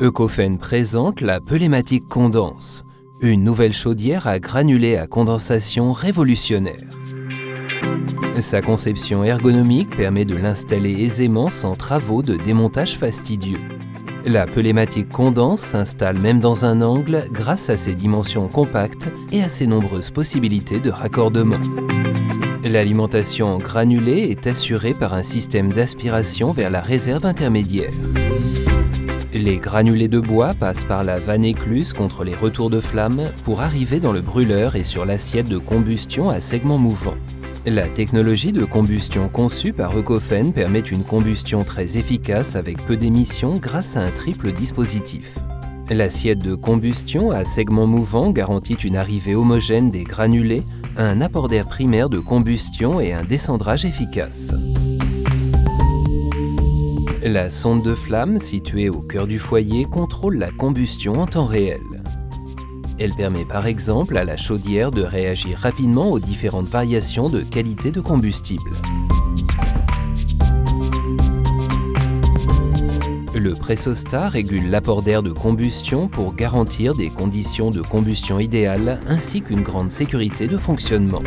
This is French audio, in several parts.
Eucofen présente la Peulématic Condense, une nouvelle chaudière à granulés à condensation révolutionnaire. Sa conception ergonomique permet de l'installer aisément sans travaux de démontage fastidieux. La Peulématic Condense s'installe même dans un angle grâce à ses dimensions compactes et à ses nombreuses possibilités de raccordement. L'alimentation en granulés est assurée par un système d'aspiration vers la réserve intermédiaire. Les granulés de bois passent par la vanne écluse contre les retours de flamme pour arriver dans le brûleur et sur l'assiette de combustion à segment mouvant. La technologie de combustion conçue par Eucofen permet une combustion très efficace avec peu d'émissions grâce à un triple dispositif. L'assiette de combustion à segment mouvant garantit une arrivée homogène des granulés, un apport d'air primaire de combustion et un descendrage efficace. La sonde de flamme, située au cœur du foyer, contrôle la combustion en temps réel. Elle permet par exemple à la chaudière de réagir rapidement aux différentes variations de qualité de combustible. Le pressostat régule l'apport d'air de combustion pour garantir des conditions de combustion idéales ainsi qu'une grande sécurité de fonctionnement.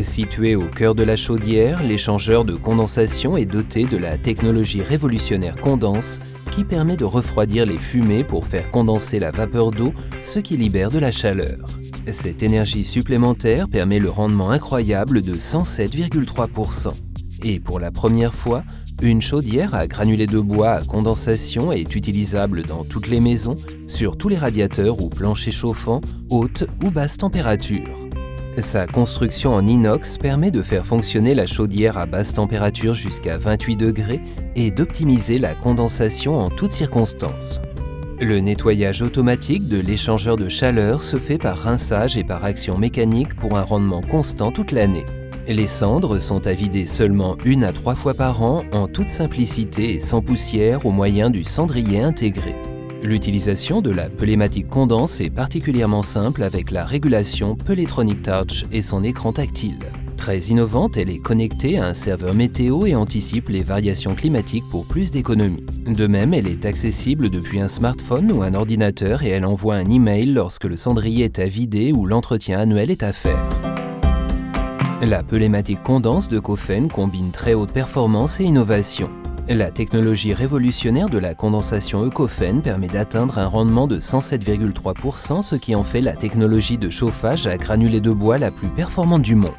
Situé au cœur de la chaudière, l'échangeur de condensation est doté de la technologie révolutionnaire Condense qui permet de refroidir les fumées pour faire condenser la vapeur d'eau, ce qui libère de la chaleur. Cette énergie supplémentaire permet le rendement incroyable de 107,3%. Et pour la première fois, une chaudière à granulés de bois à condensation est utilisable dans toutes les maisons, sur tous les radiateurs ou planchers chauffants, haute ou basse température. Sa construction en inox permet de faire fonctionner la chaudière à basse température jusqu'à 28 degrés et d'optimiser la condensation en toutes circonstances. Le nettoyage automatique de l'échangeur de chaleur se fait par rinçage et par action mécanique pour un rendement constant toute l'année. Les cendres sont à vider seulement 1 à 3 fois par an en toute simplicité et sans poussière au moyen du cendrier intégré. L'utilisation de la Peulématic Condense est particulièrement simple avec la régulation Peuletronic Touch et son écran tactile. Très innovante, elle est connectée à un serveur météo et anticipe les variations climatiques pour plus d'économie. De même, elle est accessible depuis un smartphone ou un ordinateur et elle envoie un email lorsque le cendrier est à vider ou l'entretien annuel est à faire. La Peulématic Condense d'Eucofen combine très haute performance et innovation. La technologie révolutionnaire de la condensation Eucofen permet d'atteindre un rendement de 107,3%, ce qui en fait la technologie de chauffage à granulés de bois la plus performante du monde.